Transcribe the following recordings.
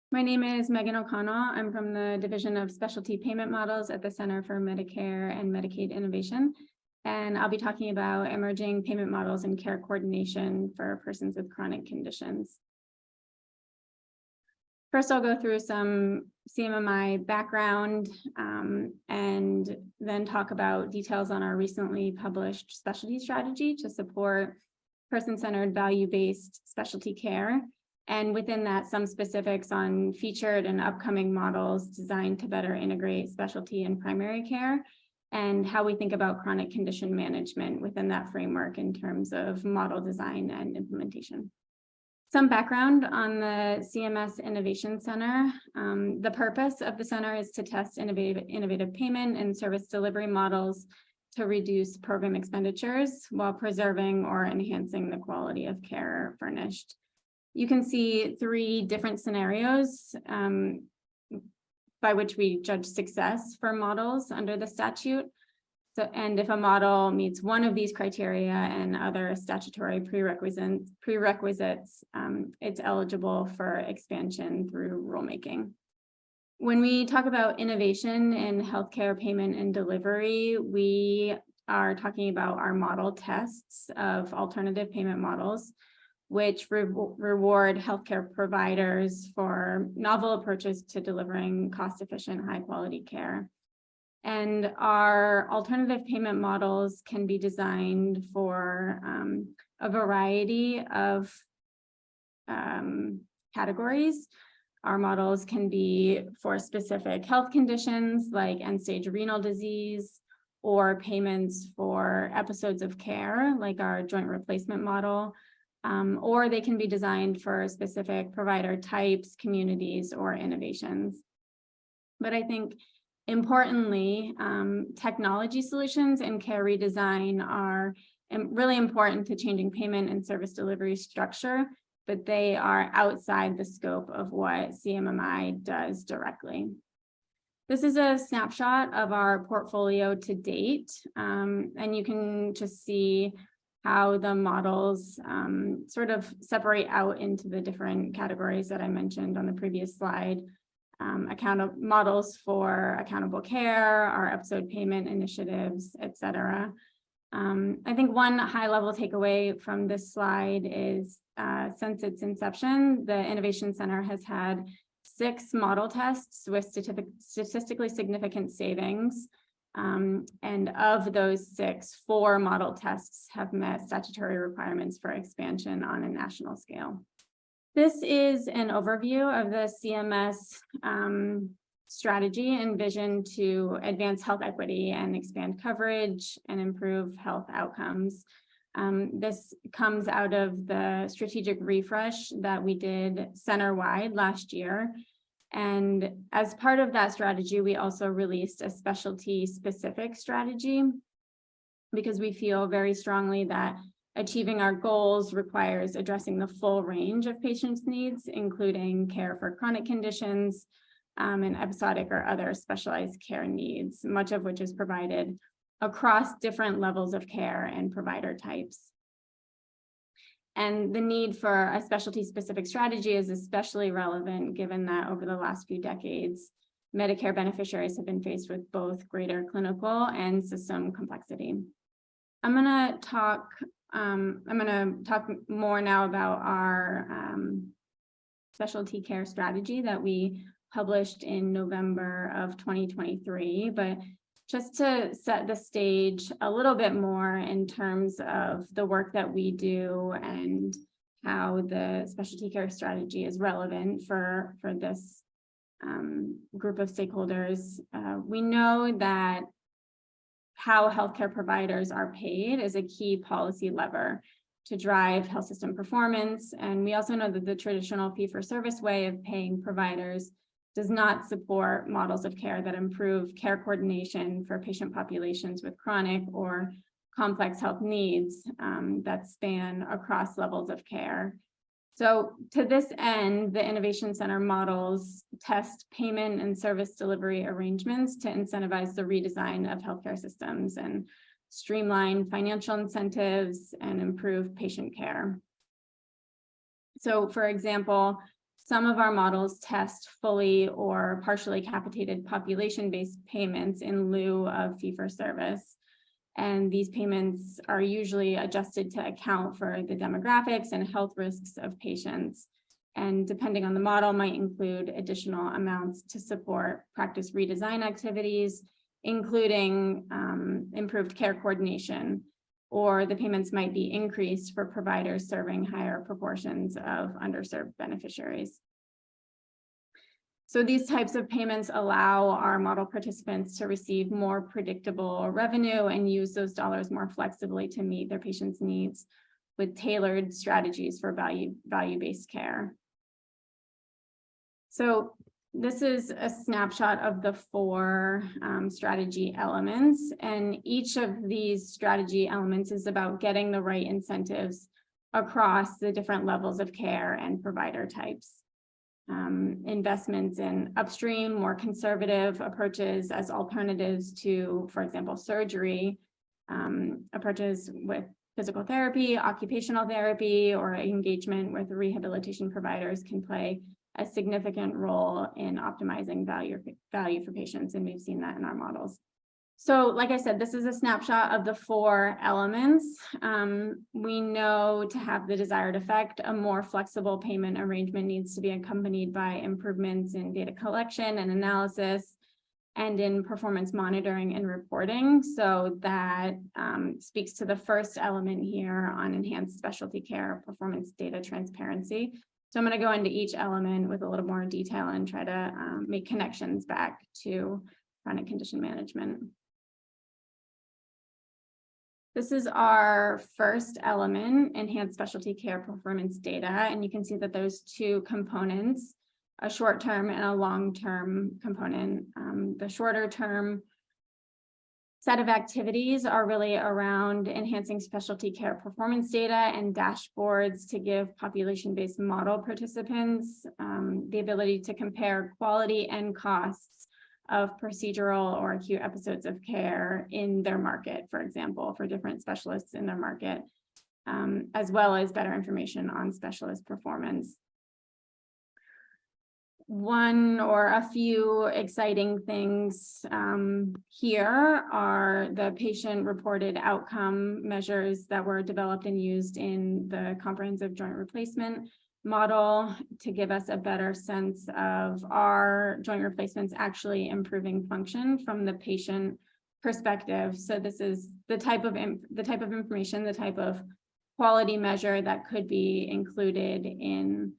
My name is Meghan O'Connell. I'm from the Division of Specialty Payment Models at the Center for Medicare and Medicaid Innovation. And I'll be talking about emerging payment models and care coordination for persons with chronic conditions. First, I'll go through some CMMI background and then talk about details on our recently published specialty strategy to support person-centered value-based specialty care. And within that, some specifics on featured and upcoming models designed to better integrate specialty and primary care, and how we think about chronic condition management within that framework in terms of model design and implementation. Some background on the CMS Innovation Center. The purpose of the center is to test innovative payment and service delivery models to reduce program expenditures while preserving or enhancing the quality of care furnished. You can see three different scenarios by which we judge success for models under the statute. So, and if a model meets one of these criteria and other statutory prerequisites, it's eligible for expansion through rulemaking. When we talk about innovation in healthcare payment and delivery, we are talking about our model tests of alternative payment models, which reward healthcare providers for novel approaches to delivering cost-efficient, high-quality care. And our alternative payment models can be designed for a variety of categories. Our models can be for specific health conditions like end-stage renal disease, or payments for episodes of care like our joint replacement model. Or they can be designed for specific provider types, communities, or innovations. But I think importantly, technology solutions and care redesign are really important to changing payment and service delivery structure, but they are outside the scope of what CMMI does directly. This is a snapshot of our portfolio to date, and you can just see how the models sort of separate out into the different categories that I mentioned on the previous slide. Models for accountable care, our episode payment initiatives, et cetera. I think one high-level takeaway from this slide is since its inception, the Innovation Center has had 6 model tests with statistically significant savings. And of those 6, 4 model tests have met statutory requirements for expansion on a national scale. This is an overview of the CMS strategy and vision to advance health equity and expand coverage and improve health outcomes. This comes out of the strategic refresh that we did center-wide last year. And as part of that strategy, we also released a specialty-specific strategy because we feel very strongly that achieving our goals requires addressing the full range of patients' needs, including care for chronic conditions and episodic or other specialized care needs, much of which is provided across different levels of care and provider types. And the need for a specialty-specific strategy is especially relevant given that over the last few decades, Medicare beneficiaries have been faced with both greater clinical and system complexity. I'm going to talk more now about our specialty care strategy that we published in November of 2023, but just to set the stage a little bit more in terms of the work that we do and how the specialty care strategy is relevant for this group of stakeholders. We know that how healthcare providers are paid is a key policy lever to drive health system performance. And we also know that the traditional fee-for-service way of paying providers does not support models of care that improve care coordination for patient populations with chronic or complex health needs that span across levels of care. So to this end, the Innovation Center models test payment and service delivery arrangements to incentivize the redesign of healthcare systems and streamline financial incentives and improve patient care. So for example, Some of our models test fully or partially capitated population-based payments in lieu of fee-for-service. And these payments are usually adjusted to account for the demographics and health risks of patients. And depending on the model, might include additional amounts to support practice redesign activities, including improved care coordination, or the payments might be increased for providers serving higher proportions of underserved beneficiaries. So these types of payments allow our model participants to receive more predictable revenue and use those dollars more flexibly to meet their patients' needs with tailored strategies for value-based care. So this is a snapshot of the 4 strategy elements, and each of these strategy elements is about getting the right incentives across the different levels of care and provider types. Investments in upstream, more conservative approaches as alternatives to, for example, surgery, approaches with physical therapy, occupational therapy, or engagement with rehabilitation providers can play a significant role in optimizing value for patients, and we've seen that in our models. So, like I said, this is a snapshot of the 4 elements. We know to have the desired effect, a more flexible payment arrangement needs to be accompanied by improvements in data collection and analysis, and in performance monitoring and reporting. So that speaks to the first element here on enhanced specialty care performance data transparency. So I'm going to go into each element with a little more detail and try to make connections back to chronic condition management. This is our first element, enhanced specialty care performance data. And you can see that there's 2 components, a short-term and a long-term component. The shorter-term set of activities are really around enhancing specialty care performance data and dashboards to give population-based model participants the ability to compare quality and costs of procedural or acute episodes of care in their market, for example, for different specialists in their market, as well as better information on specialist performance. One or a few exciting things here are the patient-reported outcome measures that were developed and used in the comprehensive joint replacement model to give us a better sense of our joint replacements actually improving function from the patient perspective. So this is the type of information, the type of quality measure that could be included in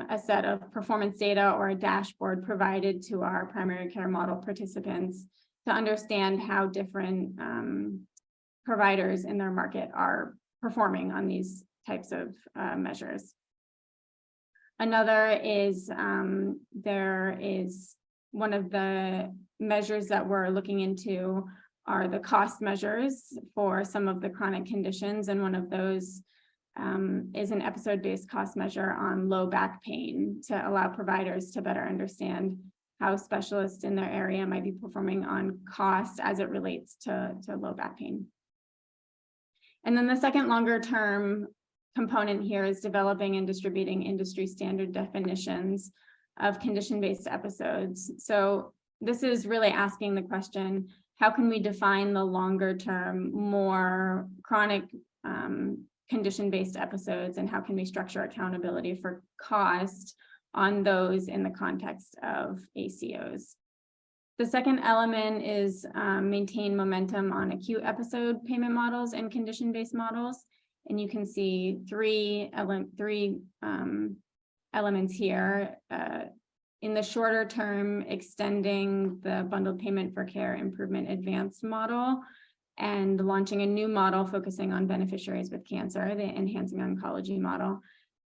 a set of performance data or a dashboard provided to our primary care model participants to understand how different providers in their market are performing on these types of measures. Another is there is one of the measures that we're looking into are the cost measures for some of the chronic conditions, and one of those is an episode-based cost measure on low back pain to allow providers to better understand how specialists in their area might be performing on cost as it relates to low back pain. And then the second longer term component here is developing and distributing industry standard definitions of condition-based episodes. So this is really asking the question, how can we define the longer term, more chronic condition-based episodes, and how can we structure accountability for cost on those in the context of ACOs? The second element is maintain momentum on acute episode payment models and condition-based models. And you can see three elements here. In the shorter term, extending the bundled payment for care improvement advanced model and launching a new model focusing on beneficiaries with cancer, the enhancing oncology model.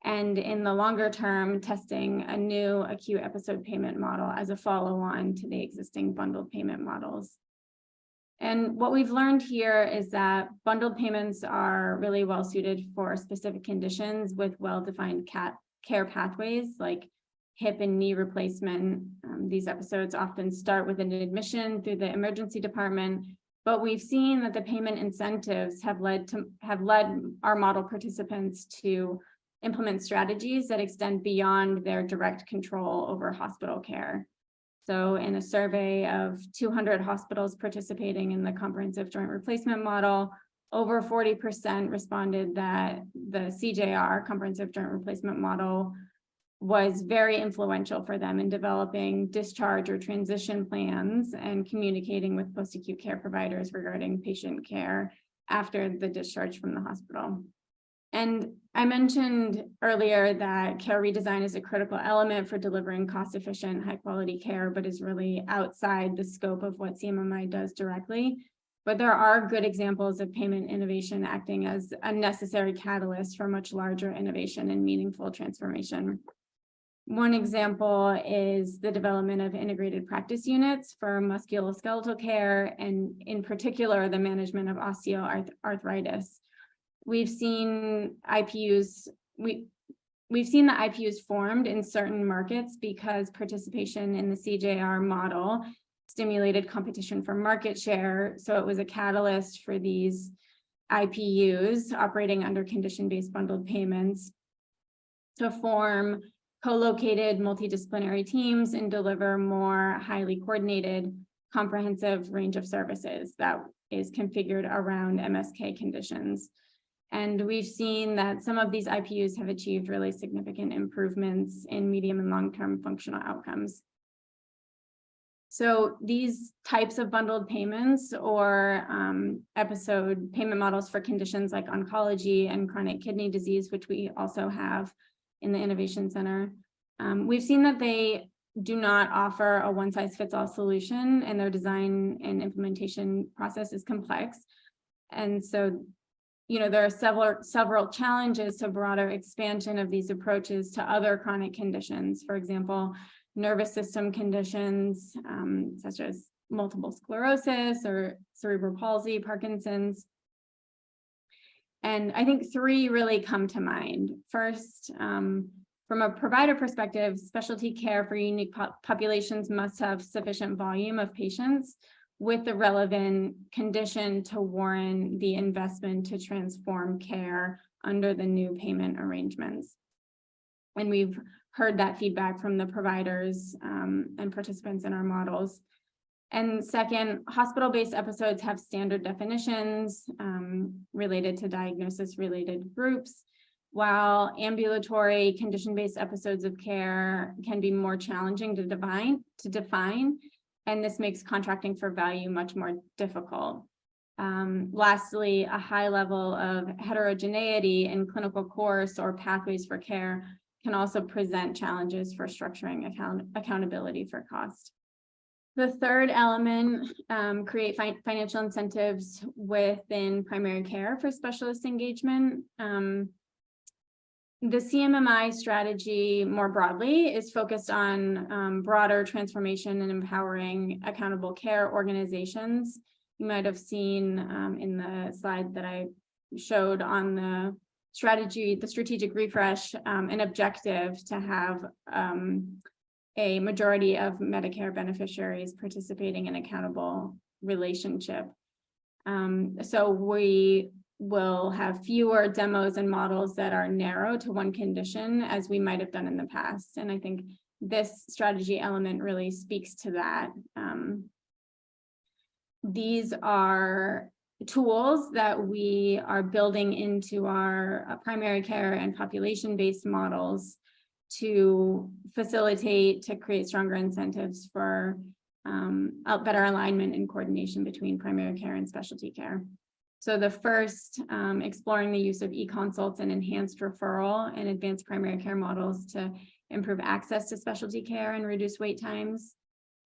And in the longer term, testing a new acute episode payment model as a follow-on to the existing bundled payment models. And what we've learned here is that bundled payments are really well suited for specific conditions with well-defined care pathways like hip and knee replacement. These episodes often start with an admission through the emergency department, but we've seen that the payment incentives have led our model participants to implement strategies that extend beyond their direct control over hospital care. So in a survey of 200 hospitals participating in the comprehensive joint replacement model, over 40% responded that the CJR, comprehensive joint replacement model, was very influential for them in developing discharge or transition plans and communicating with post-acute care providers regarding patient care after the discharge from the hospital. And I mentioned earlier that care redesign is a critical element for delivering cost-efficient, high-quality care, but is really outside the scope of what CMMI does directly. But there are good examples of payment innovation acting as a necessary catalyst for much larger innovation and meaningful transformation. One example is the development of integrated practice units for musculoskeletal care, and in particular, the management of osteoarthritis. We've seen IPUs, we've seen the IPUs formed in certain markets because participation in the CJR model stimulated competition for market share. So it was a catalyst for these IPUs operating under condition-based bundled payments to form co-located multidisciplinary teams and deliver more highly coordinated, comprehensive range of services that is configured around MSK conditions. And we've seen that some of these IPUs have achieved really significant improvements in medium and long-term functional outcomes. So these types of bundled payments or episode payment models for conditions like oncology and chronic kidney disease, which we also have in the Innovation Center, we've seen that they do not offer a one-size-fits-all solution, and their design and implementation process is complex. And so, you know, there are several challenges to broader expansion of these approaches to other chronic conditions. For example, nervous system conditions such as multiple sclerosis or cerebral palsy, Parkinson's. And I think three really come to mind. First, from a provider perspective, specialty care for unique populations must have sufficient volume of patients with the relevant condition to warrant the investment to transform care under the new payment arrangements. And we've heard that feedback from the providers and participants in our models. And second, hospital-based episodes have standard definitions related to diagnosis-related groups, while ambulatory condition-based episodes of care can be more challenging to define, and this makes contracting for value much more difficult. Lastly, a high level of heterogeneity in clinical course or pathways for care can also present challenges for structuring accountability for cost. The third element, create financial incentives within primary care for specialist engagement. The CMMI strategy more broadly is focused on broader transformation and empowering accountable care organizations. You might have seen in the slide that I showed on the strategic refresh, an objective to have a majority of Medicare beneficiaries participating in accountable relationship. So we will have fewer demos and models that are narrow to one condition as we might have done in the past. And I think this strategy element really speaks to that. These are tools that we are building into our primary care and population-based models to facilitate, to create stronger incentives for better alignment and coordination between primary care and specialty care. So the first, exploring the use of e-consults and enhanced referral and advanced primary care models to improve access to specialty care and reduce wait times.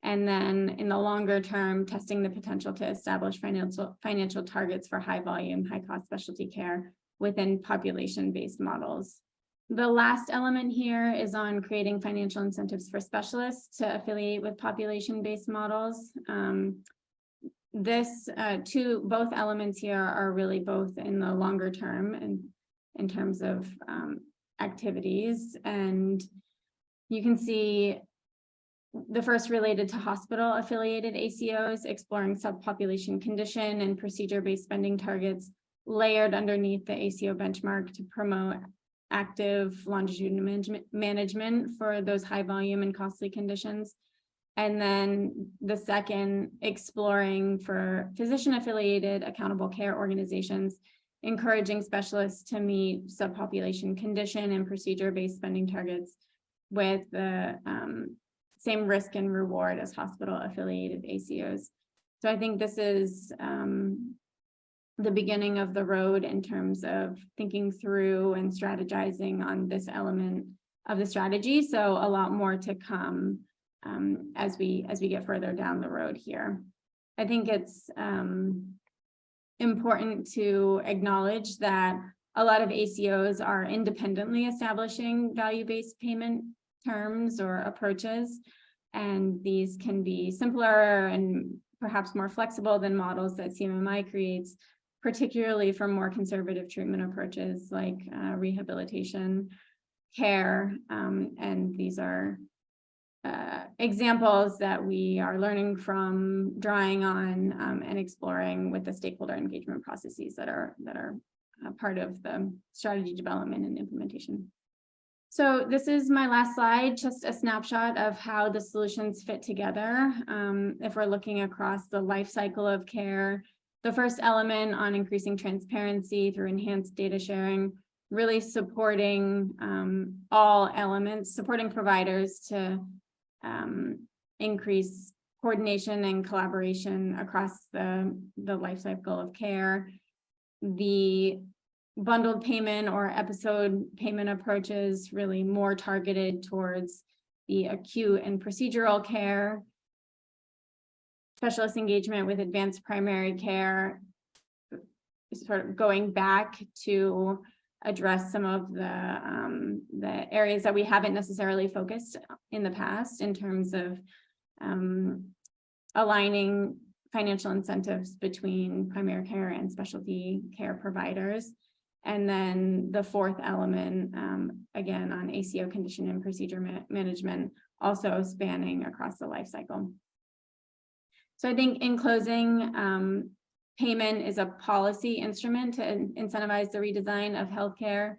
And then in the longer term, testing the potential to establish financial targets for high volume, high cost specialty care within population-based models. The last element here is on creating financial incentives for specialists to affiliate with population-based models. Both elements here are really both in the longer term and in terms of activities. And you can see the first related to hospital affiliated ACOs, exploring subpopulation condition and procedure-based spending targets layered underneath the ACO benchmark to promote active longitudinal management for those high volume and costly conditions. And then the second, exploring for physician-affiliated accountable care organizations, encouraging specialists to meet subpopulation condition and procedure-based spending targets with the same risk and reward as hospital-affiliated ACOs. So I think this is the beginning of the road in terms of thinking through and strategizing on this element of the strategy. So a lot more to come as we get further down the road here. I think it's important to acknowledge that a lot of ACOs are independently establishing value-based payment terms or approaches, and these can be simpler and perhaps more flexible than models that CMMI creates, particularly for more conservative treatment approaches like rehabilitation care. And these are examples that we are learning from, drawing on, and exploring with the stakeholder engagement processes that are part of the strategy development and implementation. So this is my last slide, just a snapshot of how the solutions fit together. If we're looking across the life cycle of care, the first element on increasing transparency through enhanced data sharing, really supporting all elements, supporting providers to increase coordination and collaboration across the life cycle of care. The bundled payment or episode payment approaches really more targeted towards the acute and procedural care. Specialist engagement with advanced primary care, sort of going back to address some of the areas that we haven't necessarily focused in the past in terms of aligning financial incentives between primary care and specialty care providers. And then the fourth element, again, on ACO condition and procedure management, also spanning across the life cycle. So I think in closing, payment is a policy instrument to incentivize the redesign of healthcare,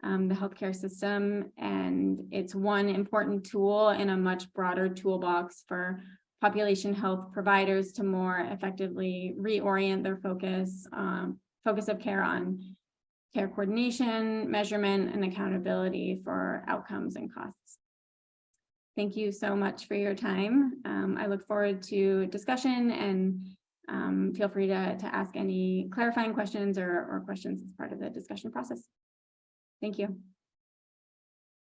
the healthcare system, and it's one important tool in a much broader toolbox for population health providers to more effectively reorient their focus of care on care coordination, measurement, and accountability for outcomes and costs. Thank you so much for your time. I look forward to discussion, and feel free to ask any clarifying questions or questions as part of the discussion process. Thank you.